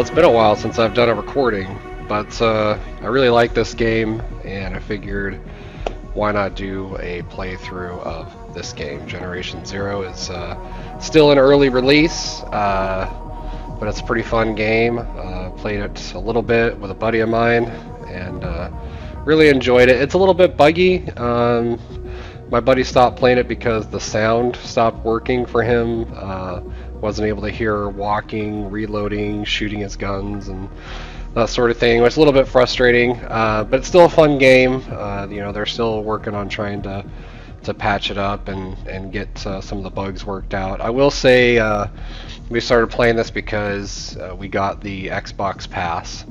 Well, it's been a while since I've done a recording, but I really like this game, and I figured why not do a playthrough of this game. Generation Zero is still an early release, but it's a pretty fun game. Played it a little bit with a buddy of mine, and really enjoyed it. It's a little bit buggy. My buddy stopped playing it because the sound stopped working for him. Wasn't able to hear walking, reloading, shooting his guns, and that sort of thing. It's a little bit frustrating, but it's still a fun game. They're still working on trying to patch it up and get some of the bugs worked out. I will say we started playing this because we got the Xbox Pass,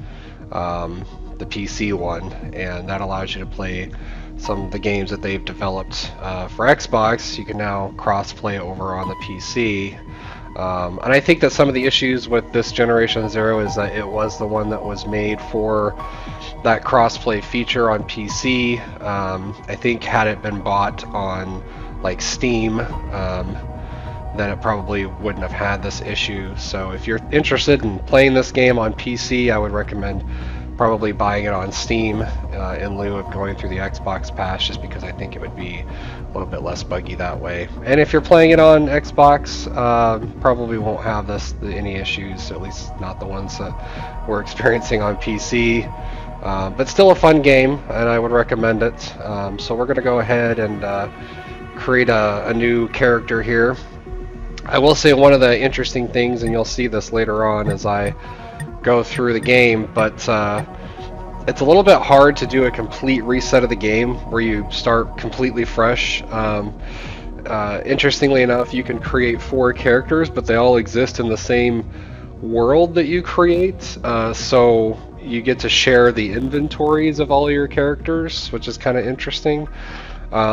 the PC one, and that allows you to play some of the games that they've developed for Xbox. You can now cross-play over on the PC. And I think that some of the issues with this Generation Zero is that it was the one that was made for that cross-play feature on PC. I think had it been bought on like Steam, then it probably wouldn't have had this issue. So if you're interested in playing this game on PC, I would recommend probably buying it on Steam in lieu of going through the Xbox Pass, just because I think it would be a little bit less buggy that way. And if you're playing it on Xbox, probably won't have any issues, at least not the ones that we're experiencing on PC. But still a fun game, and I would recommend it. So we're going to go ahead and create a new character here. I will say one of the interesting things, and you'll see this later on as I go through the game, but it's a little bit hard to do a complete reset of the game where you start completely fresh. Interestingly enough, you can create 4 characters, but they all exist in the same world that you create, so you get to share the inventories of all your characters, which is kind of interesting.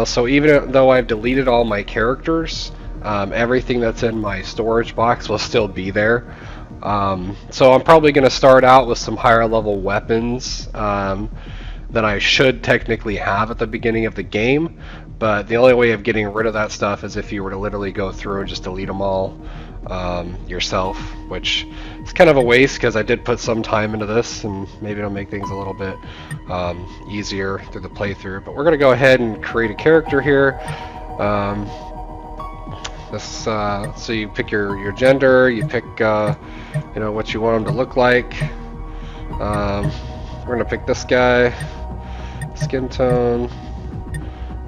So even though I've deleted all my characters, everything that's in my storage box will still be there. So I'm probably going to start out with some higher level weapons that I should technically have at the beginning of the game, but the only way of getting rid of that stuff is if you were to literally go through and just delete them all yourself, which is kind of a waste because I did put some time into this, and maybe it'll make things a little bit easier through the playthrough. But we're going to go ahead and create a character here. So you pick your gender, you pick what you want him to look like. We're gonna pick this guy. Skin tone.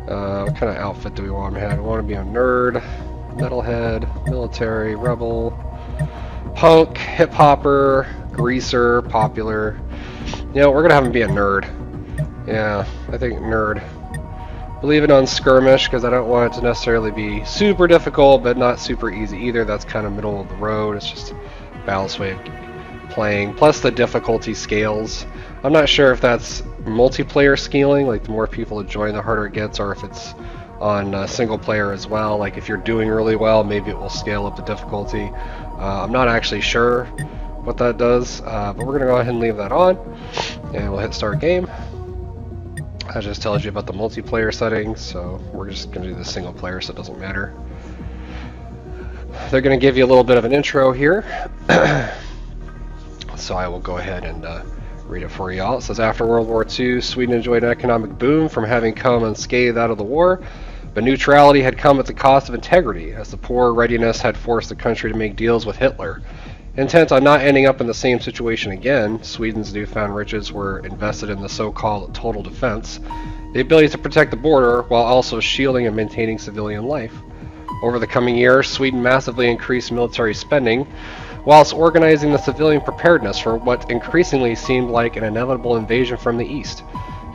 What kind of outfit do we want him to have? We want to be a nerd, metalhead, military, rebel, punk, hip hopper, greaser, popular. We're gonna have him be a nerd. Yeah, I think nerd. Leave it on skirmish because I don't want it to necessarily be super difficult, but not super easy either. That's kind of middle of the road. It's just a balanced way of playing. Plus the difficulty scales. I'm not sure if that's multiplayer scaling, like the more people that join, the harder it gets, or if it's on single player as well. Like if you're doing really well, maybe it will scale up the difficulty. I'm not actually sure what that does, but we're going to go ahead and leave that on, and we'll hit start game. That just tells you about the multiplayer settings, so we're just going to do the single player, so it doesn't matter. They're going to give you a little bit of an intro here, so I will go ahead and read it for y'all. It says, after World War II, Sweden enjoyed an economic boom from having come unscathed out of the war, but neutrality had come at the cost of integrity, as the poor readiness had forced the country to make deals with Hitler. Intent on not ending up in the same situation again, Sweden's newfound riches were invested in the so-called total defense, the ability to protect the border while also shielding and maintaining civilian life. Over the coming years, Sweden massively increased military spending, whilst organizing the civilian preparedness for what increasingly seemed like an inevitable invasion from the east.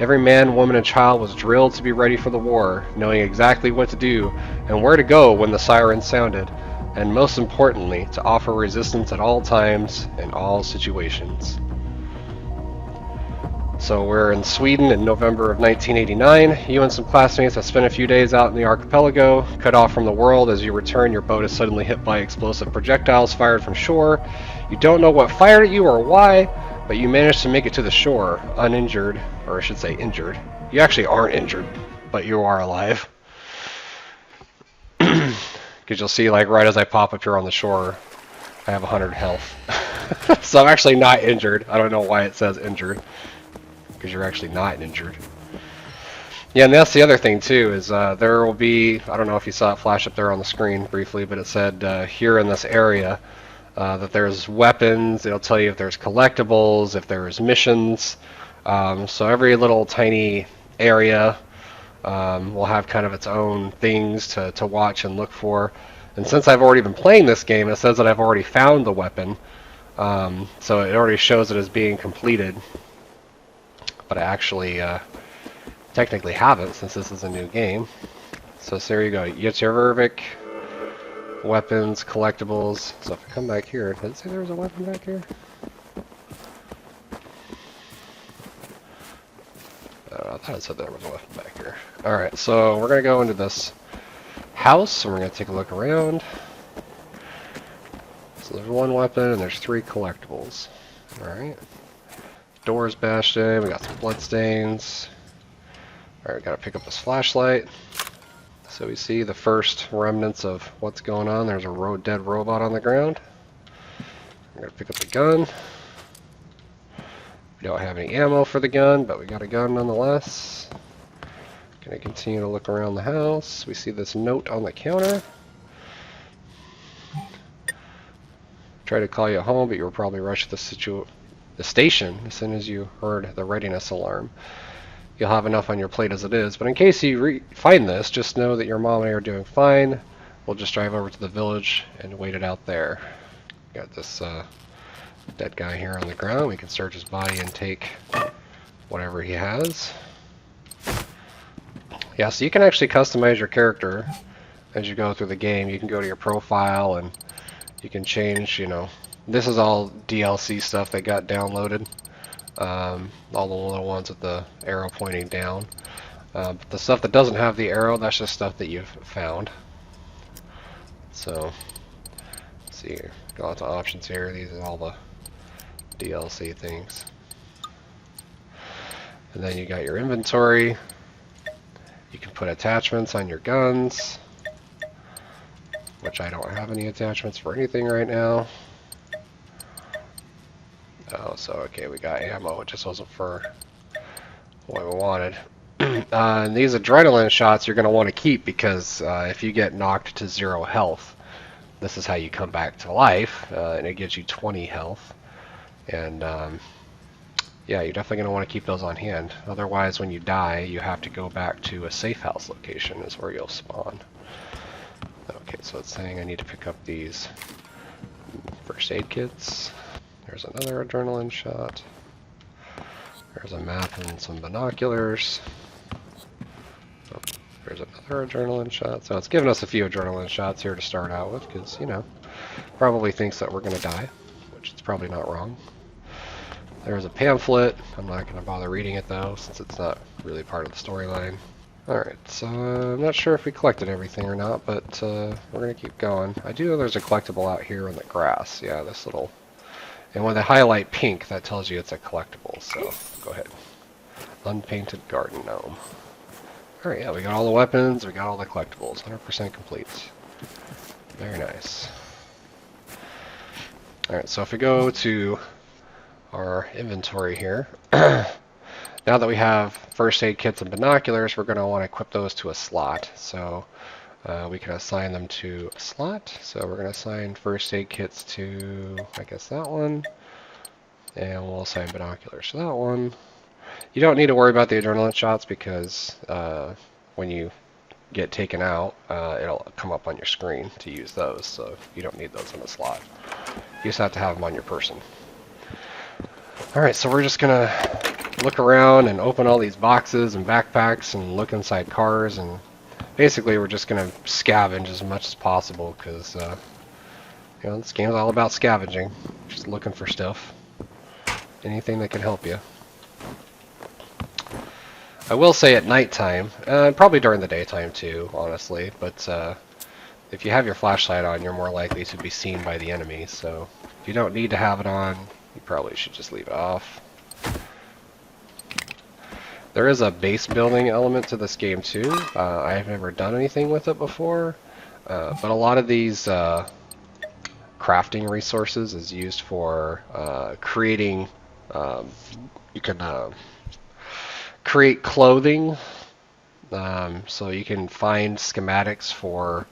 Every man, woman, and child was drilled to be ready for the war, knowing exactly what to do and where to go when the siren sounded, and most importantly, to offer resistance at all times and all situations. So we're in Sweden in November of 1989. You and some classmates have spent a few days out in the archipelago, cut off from the world. As you return, your boat is suddenly hit by explosive projectiles fired from shore. You don't know what fired at you or why, but you manage to make it to the shore, uninjured, or I should say injured. You actually aren't injured, but you are alive. Because you'll see, like, right as I pop up here on the shore, I have 100 health. So I'm actually not injured. I don't know why it says injured, because you're actually not injured. Yeah, and that's the other thing too, is there will be, I don't know if you saw it flash up there on the screen briefly, but it said here in this area that there's weapons. It'll tell you if there's collectibles, if there's missions. So every little tiny area will have kind of its own things to watch and look for. And since I've already been playing this game, it says that I've already found the weapon. So it already shows it as being completed. But I actually technically haven't, since this is a new game. So there you go. Yetchervik, weapons, collectibles. So if I come back here, did it say there was a weapon back here? I thought it said there was a weapon back here. Alright, so we're going to go into this house, and we're going to take a look around. So there's one weapon, and there's 3 collectibles. Alright. Doors bashed in, we got some blood stains. Alright, we got to pick up this flashlight. So we see the first remnants of what's going on. There's a dead robot on the ground. I'm going to pick up the gun. We don't have any ammo for the gun, but we got a gun nonetheless. Going to continue to look around the house. We see this note on the counter. Tried to call you home, but you were probably rushed to the station as soon as you heard the readiness alarm. You'll have enough on your plate as it is, but in case you find this, just know that your mom and I are doing fine. We'll just drive over to the village and wait it out there. Got this dead guy here on the ground. We can search his body and take whatever he has. Yeah, so you can actually customize your character as you go through the game. You can go to your profile and you can change, you know, this is all DLC stuff that got downloaded. All the little ones with the arrow pointing down. But the stuff that doesn't have the arrow, that's just stuff that you've found. So, let's see here. Got lots of options here. These are all the DLC things. And then you got your inventory. You can put attachments on your guns, which I don't have any attachments for anything right now. Oh, so okay, we got ammo. It just wasn't for what we wanted. And these adrenaline shots you're going to want to keep, because if you get knocked to 0 health, this is how you come back to life, and it gives you 20 health. And yeah, you're definitely going to want to keep those on hand. Otherwise, when you die, you have to go back to a safe house location is where you'll spawn. Okay, so it's saying I need to pick up these first aid kits. There's another adrenaline shot. There's a map and some binoculars. Oh, there's another adrenaline shot. So it's giving us a few adrenaline shots here to start out with, because, you know, probably thinks that we're going to die, which is probably not wrong. There's a pamphlet. I'm not going to bother reading it, though, since it's not really part of the storyline. Alright, so I'm not sure if we collected everything or not, but we're going to keep going. I do know there's a collectible out here in the grass. Yeah, this little... And when they highlight pink, that tells you it's a collectible, so go ahead. Unpainted garden gnome. Alright, yeah, we got all the weapons, we got all the collectibles. 100% complete. Very nice. Alright, so if we go to our inventory here, now that we have first aid kits and binoculars, we're going to want to equip those to a slot. So we can assign them to a slot. So we're going to assign first aid kits to, I guess, that one. And we'll assign binoculars to that one. You don't need to worry about the adrenaline shots, because when you get taken out, it'll come up on your screen to use those. So you don't need those in a slot. You just have to have them on your person. Alright, so we're just going to look around and open all these boxes and backpacks and look inside cars, and basically we're just going to scavenge as much as possible, because you know, this game's all about scavenging, just looking for stuff, anything that can help you. I will say at nighttime, probably during the daytime too, honestly, but if you have your flashlight on, you're more likely to be seen by the enemy, so if you don't need to have it on, you probably should just leave it off. There is a base building element to this game too. I have never done anything with it before, but a lot of these crafting resources is used for creating. You can create clothing. So you can find schematics for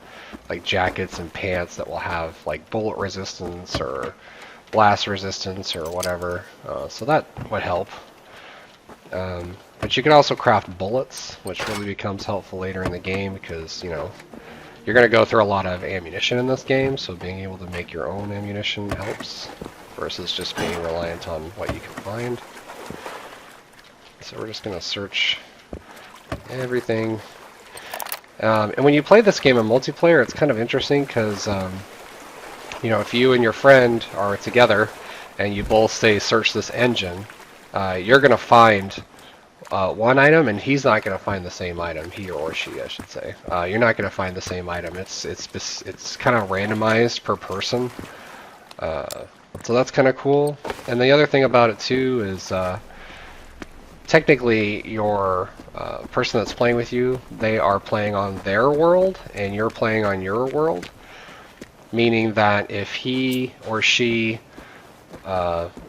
like jackets and pants that will have like bullet resistance or blast resistance or whatever. So that would help. But you can also craft bullets, which really becomes helpful later in the game because, you know, you're going to go through a lot of ammunition in this game, so being able to make your own ammunition helps versus just being reliant on what you can find. So we're just going to search everything. And when you play this game in multiplayer, it's kind of interesting because, you know, if you and your friend are together and you both say search this engine, you're going to find one item, and he's not going to find the same item. He or she, I should say. You're not going to find the same item. It's kind of randomized per person. So that's kind of cool. And the other thing about it too is technically your person that's playing with you, they are playing on their world and you're playing on your world. Meaning that if he or she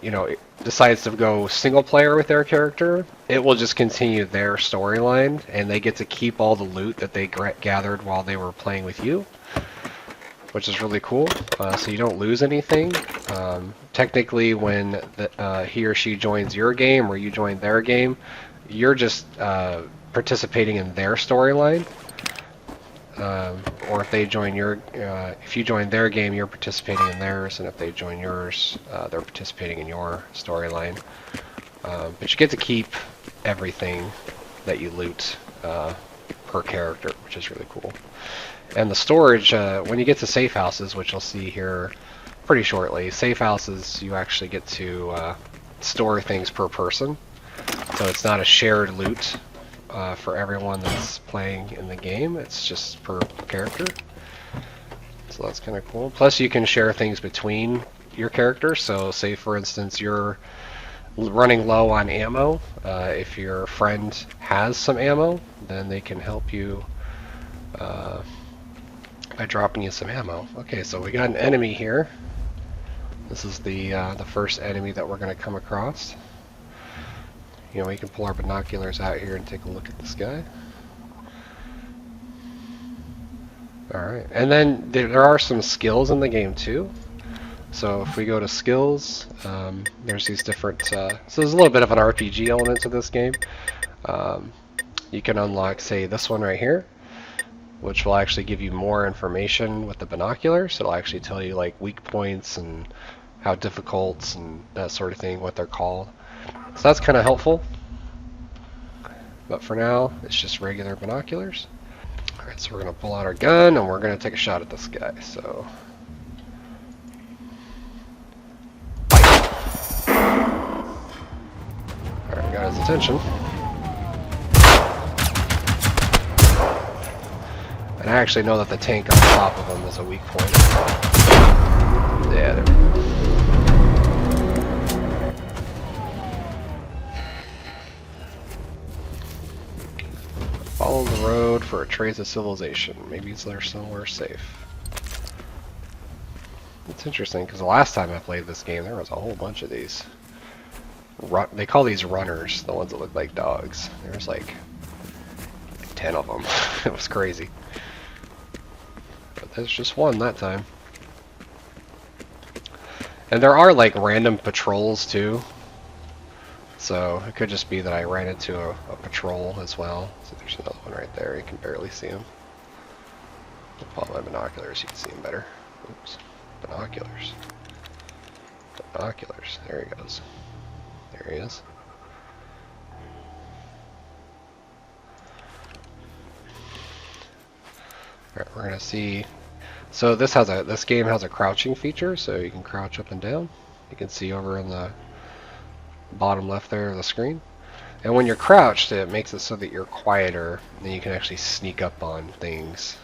you know, decides to go single player with their character, it will just continue their storyline, and they get to keep all the loot that they gathered while they were playing with you, which is really cool. So you don't lose anything. Technically, when he or she joins your game or you join their game, you're just participating in their storyline. Or if they join your, if you join their game, you're participating in theirs, and if they join yours, they're participating in your storyline. But you get to keep everything that you loot per character, which is really cool. And the storage, when you get to safe houses, which you'll see here pretty shortly, safe houses you actually get to store things per person, so it's not a shared loot. For everyone that's playing in the game, it's just per character. So that's kind of cool. Plus you can share things between your characters. So say for instance you're running low on ammo. If your friend has some ammo, then they can help you by dropping you some ammo. Okay, so we got an enemy here. This is the first enemy that we're going to come across. You know, we can pull our binoculars out here and take a look at this guy. Alright, and then there are some skills in the game too. So if we go to skills, there's these different, so there's a little bit of an RPG element to this game. You can unlock, say, this one right here, which will actually give you more information with the binoculars. It'll actually tell you like weak points and how difficult and that sort of thing, what they're called. So that's kind of helpful. But for now, it's just regular binoculars. Alright, so we're going to pull out our gun and we're going to take a shot at this guy. So, alright, got his attention. And I actually know that the tank on top of him is a weak point. Yeah, there we go. Follow the road for a trace of civilization. Maybe it's there somewhere safe. It's interesting because the last time I played this game, there was a whole bunch of these. They call these runners, the ones that look like dogs. There's like 10 of them. It was crazy. But there's just one that time. And there are like random patrols too. So it could just be that I ran into a patrol as well. So there's another one right there. You can barely see him. I'll pull out my binoculars, you can see him better. Oops. Binoculars. Binoculars. There he goes. There he is. Alright, we're gonna see. So this game has a crouching feature, so you can crouch up and down. You can see over in the bottom left there of the screen. And when you're crouched, it makes it so that you're quieter, and you can actually sneak up on things,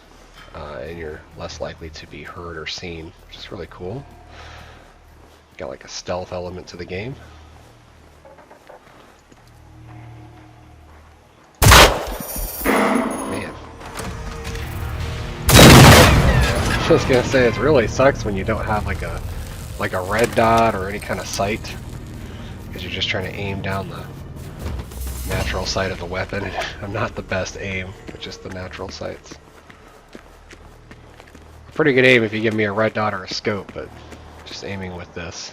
and you're less likely to be heard or seen, which is really cool. Got like a stealth element to the game. Man. was gonna say, it really sucks when you don't have like a red dot or any kind of sight, because you're just trying to aim down the natural sight of the weapon. I'm not the best aim with just the natural sights. Pretty good aim if you give me a red dot or a scope, but just aiming with this,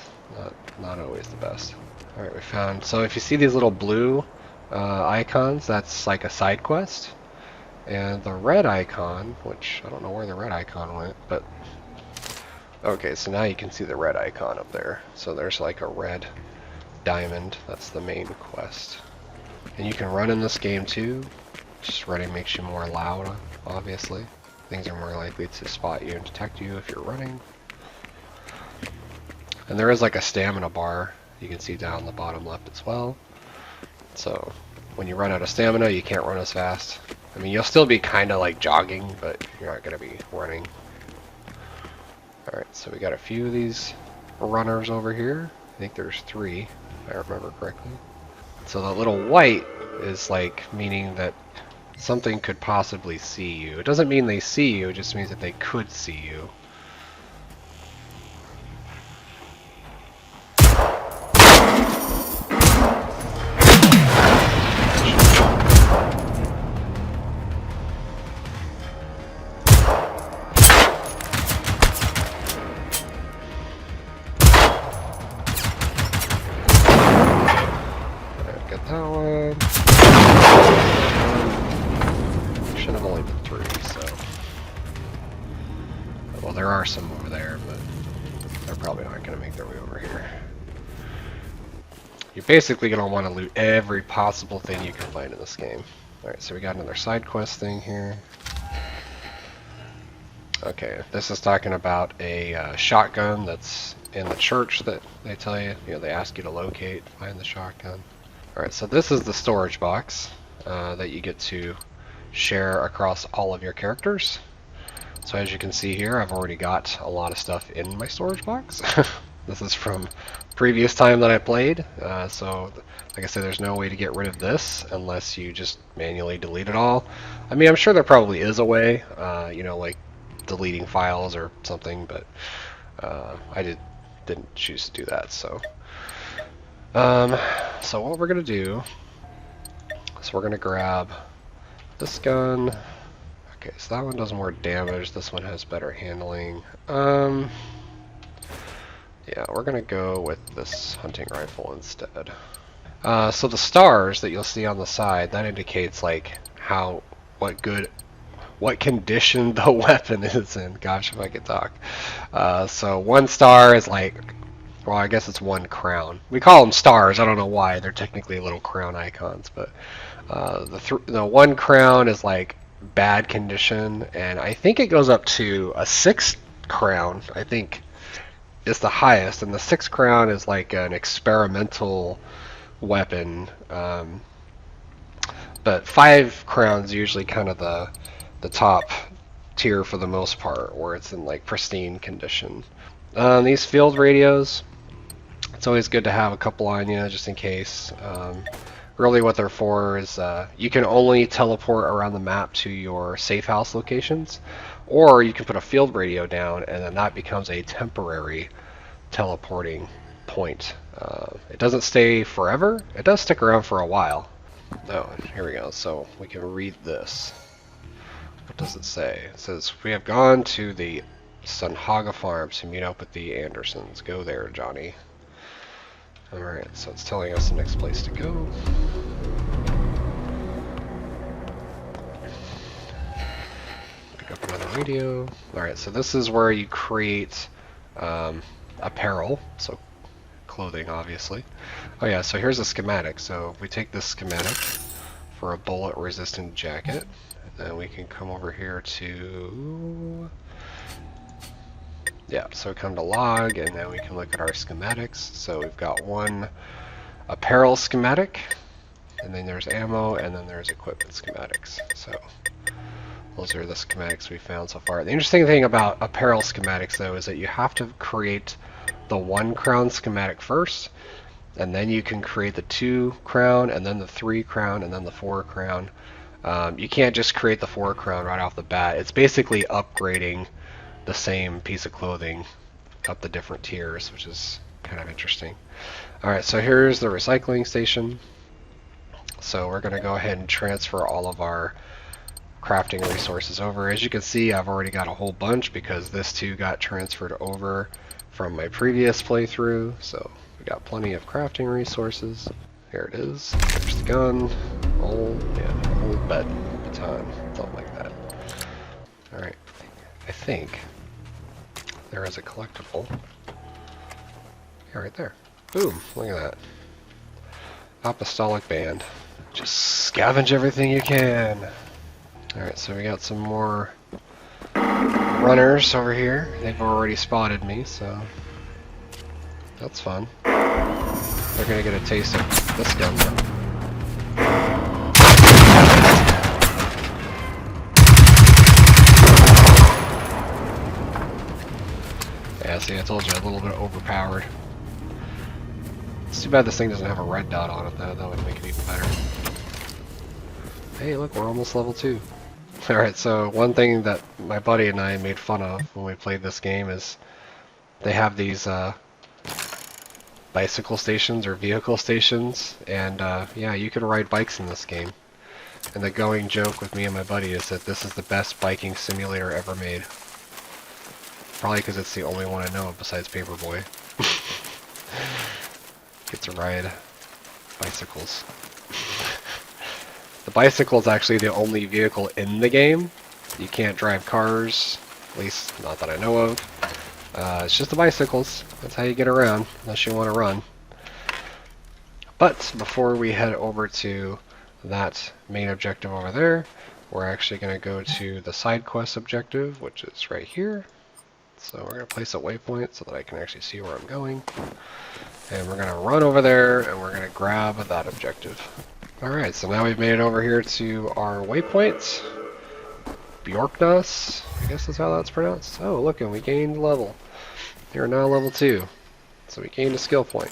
not always the best. Alright, we found, so if you see these little blue icons, that's like a side quest. And the red icon, which I don't know where the red icon went, but okay, so now you can see the red icon up there. So there's like a red diamond, that's the main quest. And you can run in this game too. Just running makes you more loud, obviously. Things are more likely to spot you and detect you if you're running. And there is like a stamina bar you can see down the bottom left as well. So when you run out of stamina, you can't run as fast. I mean, you'll still be kind of like jogging, but you're not going to be running. Alright, so we got a few of these runners over here. I think there's 3, if I remember correctly. So the little white is like meaning that something could possibly see you. It doesn't mean they see you, it just means that they could see you. There are some over there, but they're probably not going to make their way over here. You're basically going to want to loot every possible thing you can find in this game. Alright, so we got another side quest thing here. Okay, this is talking about a shotgun that's in the church that they tell you. You know, they ask you to locate, find the shotgun. Alright, so this is the storage box that you get to share across all of your characters. So as you can see here, I've already got a lot of stuff in my storage box. This is from previous time that I played. So like I said, there's no way to get rid of this unless you just manually delete it all. I mean, I'm sure there probably is a way, you know, like deleting files or something, but I didn't choose to do that. So, so what we're gonna do is we're gonna grab this gun. Okay, so that one does more damage, this one has better handling. Yeah, we're gonna go with this hunting rifle instead. So the stars that you'll see on the side, that indicates like what condition the weapon is in. Gosh, if I could talk. So 1 star is like, well, I guess it's 1 crown. We call them stars, I don't know why, they're technically little crown icons, but the 1 crown is like bad condition, and I think it goes up to a 6th crown, I think is the highest, and the 6th crown is like an experimental weapon, but 5 crowns usually kind of the top tier for the most part, where it's in like pristine condition. These field radios, it's always good to have a couple on you just in case. Really what they're for is you can only teleport around the map to your safe house locations, or you can put a field radio down and then that becomes a temporary teleporting point. It doesn't stay forever, it does stick around for a while. Oh, here we go, so we can read this. What does it say? It says, we have gone to the Sunhaga farm to meet up with the Andersons. Go there, Johnny. Alright, so it's telling us the next place to go. Pick up another radio. Alright, so this is where you create apparel, so clothing obviously. Oh yeah, so here's a schematic. So we take this schematic for a bullet resistant jacket, and then we can come over here to, yeah, so come to log, and then we can look at our schematics. So we've got 1 apparel schematic, and then there's ammo, and then there's equipment schematics. So those are the schematics we found so far. The interesting thing about apparel schematics though is that you have to create the 1 crown schematic first, and then you can create the 2 crown, and then the 3 crown, and then the 4 crown. You can't just create the 4 crown right off the bat. It's basically upgrading the same piece of clothing up the different tiers, which is kind of interesting. Alright, so here's the recycling station. So we're going to go ahead and transfer all of our crafting resources over. As you can see, I've already got a whole bunch because this too got transferred over from my previous playthrough. So we got plenty of crafting resources. Here it is. There's the gun. Old baton, something like that. Alright, I think there is a collectible. Yeah, right there. Boom, look at that. Apostolic Band. Just scavenge everything you can. Alright, so we got some more runners over here. They've already spotted me, so that's fun. They're gonna get a taste of this gun though. Yeah, see, I told you, a little bit overpowered. It's too bad this thing doesn't have a red dot on it though, that would make it even better. Hey, look, we're almost level 2. Alright, so one thing that my buddy and I made fun of when we played this game is they have these bicycle stations or vehicle stations, and yeah, you can ride bikes in this game. And the going joke with me and my buddy is that this is the best biking simulator ever made. Probably because it's the only one I know of besides Paperboy. Get to ride bicycles. The bicycle is actually the only vehicle in the game. You can't drive cars, at least not that I know of. It's just the bicycles. That's how you get around, unless you want to run. But before we head over to that main objective over there, we're actually going to go to the Sidequest Objective, which is right here. So we're going to place a waypoint so that I can actually see where I'm going. And we're going to run over there and we're going to grab that objective. Alright, so now we've made it over here to our waypoint. Bjorknas, I guess that's how that's pronounced. Oh, look, and we gained level. We are now level 2. So we gained a skill point.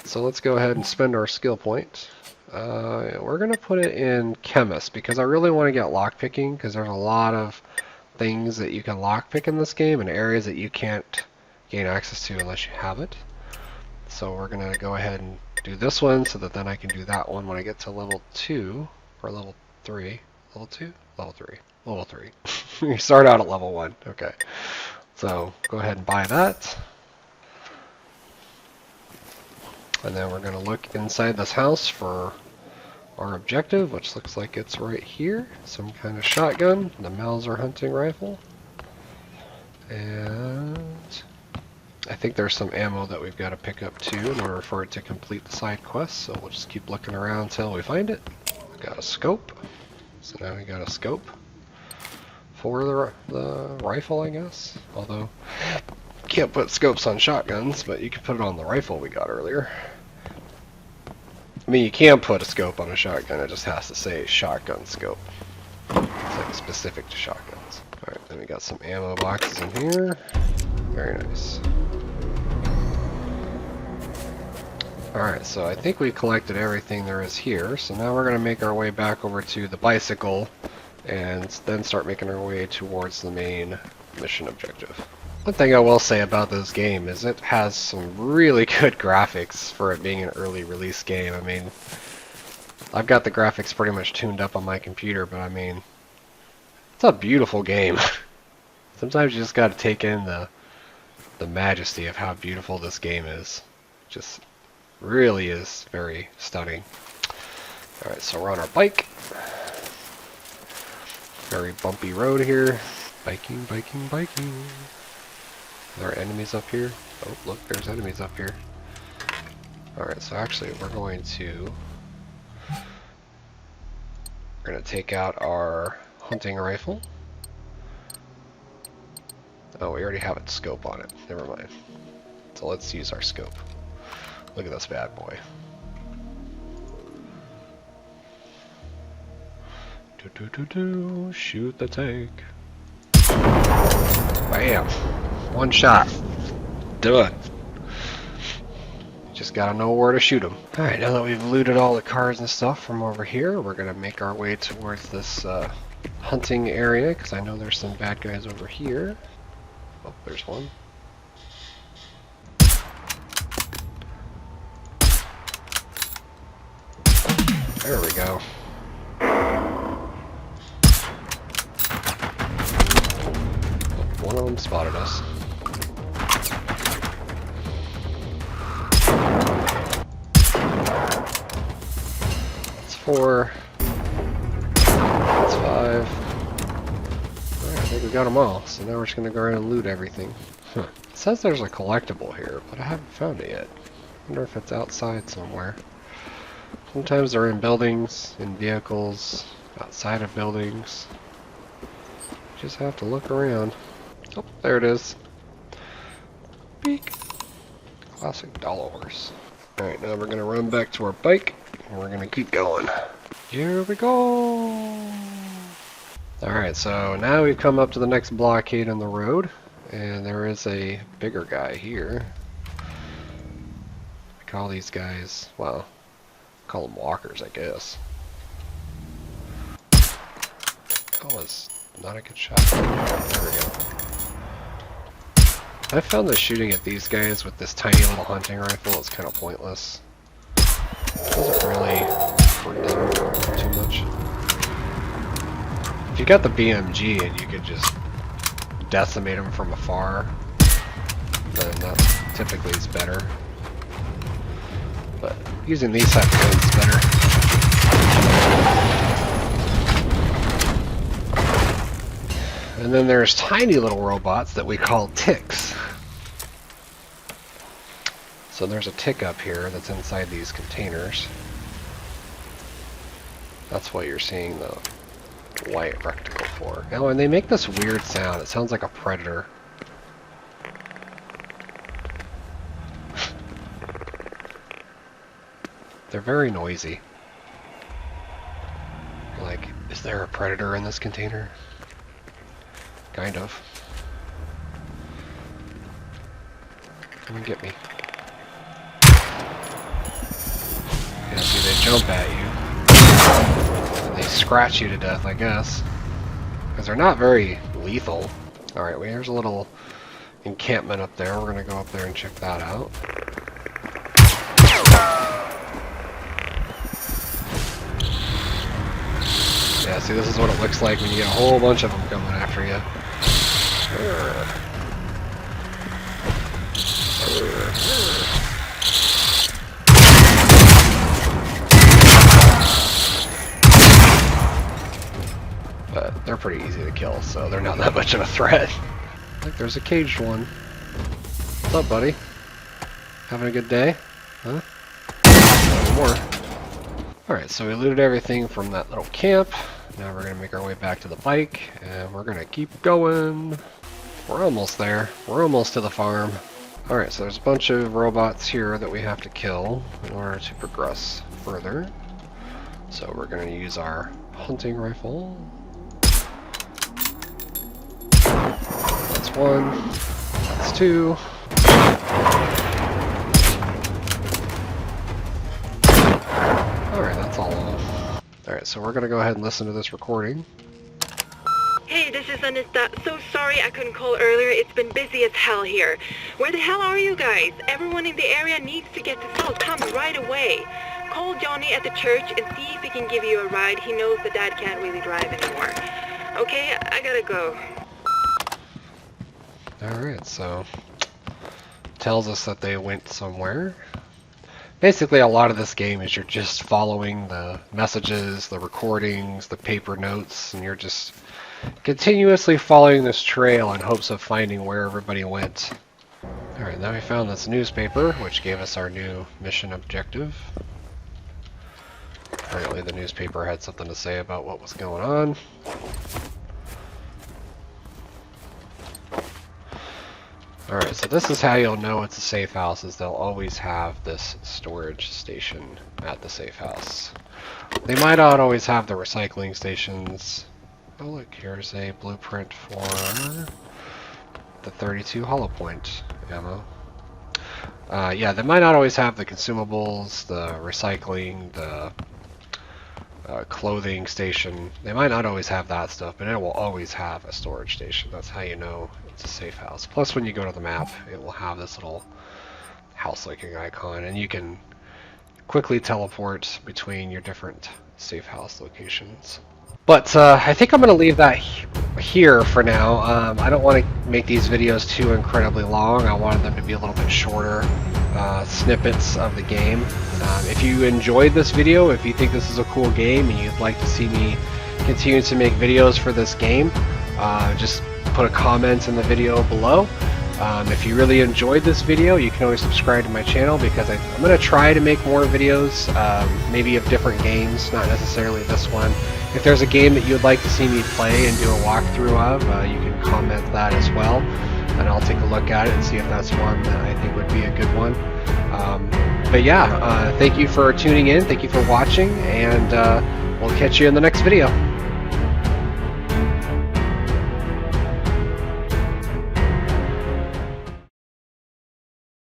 So let's go ahead and spend our skill point. We're going to put it in Chemist because I really want to get lockpicking because there's a lot of things that you can lockpick in this game and areas that you can't gain access to unless you have it. So we're going to go ahead and do this one so that then I can do that one when I get to level 2 or level 3. Level 2? Level 3. Level 3. You start out at level 1. Okay. So go ahead and buy that. And then we're going to look inside this house for our objective, which looks like it's right here. Some kind of shotgun, the Mauser hunting rifle. And I think there's some ammo that we've got to pick up too in order for it to complete the side quest. So we'll just keep looking around until we find it. We got a scope. So now we got a scope for the rifle, I guess. Although, you can't put scopes on shotguns, but you can put it on the rifle we got earlier. I mean, you can put a scope on a shotgun, it just has to say shotgun scope. It's like specific to shotguns. Alright, then we got some ammo boxes in here. Very nice. Alright, so I think we collected everything there is here, so now we're going to make our way back over to the bicycle and then start making our way towards the main mission objective. One thing I will say about this game is it has some really good graphics for it being an early release game. I mean, I've got the graphics pretty much tuned up on my computer, but I mean, it's a beautiful game. Sometimes you just got to take in the majesty of how beautiful this game is. Just really is very stunning. Alright, so we're on our bike. Very bumpy road here. Biking, biking, biking. Are there enemies up here? Oh, look, there's enemies up here. Alright, so actually we're going to take out our hunting rifle. Oh, we already have a scope on it. Never mind. So let's use our scope. Look at this bad boy. Shoot the tank. Bam! One shot. Done. Just gotta know where to shoot them. Alright, now that we've looted all the cars and stuff from over here, we're gonna make our way towards this hunting area, because I know there's some bad guys over here. Oh, there's one. There we go. One of them spotted us. That's 4. That's 5. Alright, I think we got them all. So now we're just going to go around and loot everything. Huh. It says there's a collectible here, but I haven't found it yet. I wonder if it's outside somewhere. Sometimes they're in buildings, in vehicles, outside of buildings. Just have to look around. Oh, there it is. Beak. Classic dollar horse. Alright, now we're going to run back to our bike, and we're going to keep going. Here we go! Alright, so now we've come up to the next blockade on the road, and there is a bigger guy here. I call these guys, well, call them walkers, I guess. That was not a good shot. There we go. I found that shooting at these guys with this tiny little hunting rifle is kind of pointless. It doesn't really hurt them too much. If you got the BMG and you could just decimate them from afar, then that typically is better. But using these type of guns is better. And then there's tiny little robots that we call ticks. So there's a tick up here that's inside these containers. That's what you're seeing the white rectangle for. Oh, and they make this weird sound. It sounds like a predator. They're very noisy. Like, is there a predator in this container? Kind of. Come and get me. Yeah, see, they jump at you. And they scratch you to death, I guess. Because they're not very lethal. Alright, well, here's a little encampment up there. We're going to go up there and check that out. Yeah, see, this is what it looks like when you get a whole bunch of them coming after you. But they're pretty easy to kill, so they're not that much of a threat. I think there's a caged one. What's up, buddy? Having a good day? Huh? More. Alright, so we looted everything from that little camp. Now we're going to make our way back to the bike, and we're going to keep going. We're almost there. We're almost to the farm. Alright, so there's a bunch of robots here that we have to kill in order to progress further. So we're going to use our hunting rifle. That's 1. That's 2. Alright, that's all off. Alright, so we're going to go ahead and listen to this recording. Hey, this is Anista. So sorry I couldn't call earlier. It's been busy as hell here. Where the hell are you guys? Everyone in the area needs to get to South. Come right away. Call Johnny at the church and see if he can give you a ride. He knows that Dad can't really drive anymore. Okay, I gotta go. Alright, so tells us that they went somewhere. Basically, a lot of this game is you're just following the messages, the recordings, the paper notes, and you're just continuously following this trail in hopes of finding where everybody went. Alright, now we found this newspaper, which gave us our new mission objective. Apparently the newspaper had something to say about what was going on. Alright, so this is how you'll know it's a safe house, is they'll always have this storage station at the safe house. They might not always have the recycling stations. Oh look, here's a blueprint for the 32 hollow point ammo. Yeah, they might not always have the consumables, the recycling, the clothing station. They might not always have that stuff, but it will always have a storage station. That's how you know it's a safe house. Plus, when you go to the map, it will have this little house-looking icon, and you can quickly teleport between your different safe house locations. But I think I'm going to leave that here for now. I don't want to make these videos too incredibly long. I wanted them to be a little bit shorter snippets of the game. If you enjoyed this video, if you think this is a cool game and you'd like to see me continue to make videos for this game, just put a comment in the video below. If you really enjoyed this video, you can always subscribe to my channel, because I'm going to try to make more videos, maybe of different games, not necessarily this one. If there's a game that you would like to see me play and do a walkthrough of, you can comment that as well, and I'll take a look at it and see if that's one that I think would be a good one. But yeah, thank you for tuning in, thank you for watching, and we'll catch you in the next video.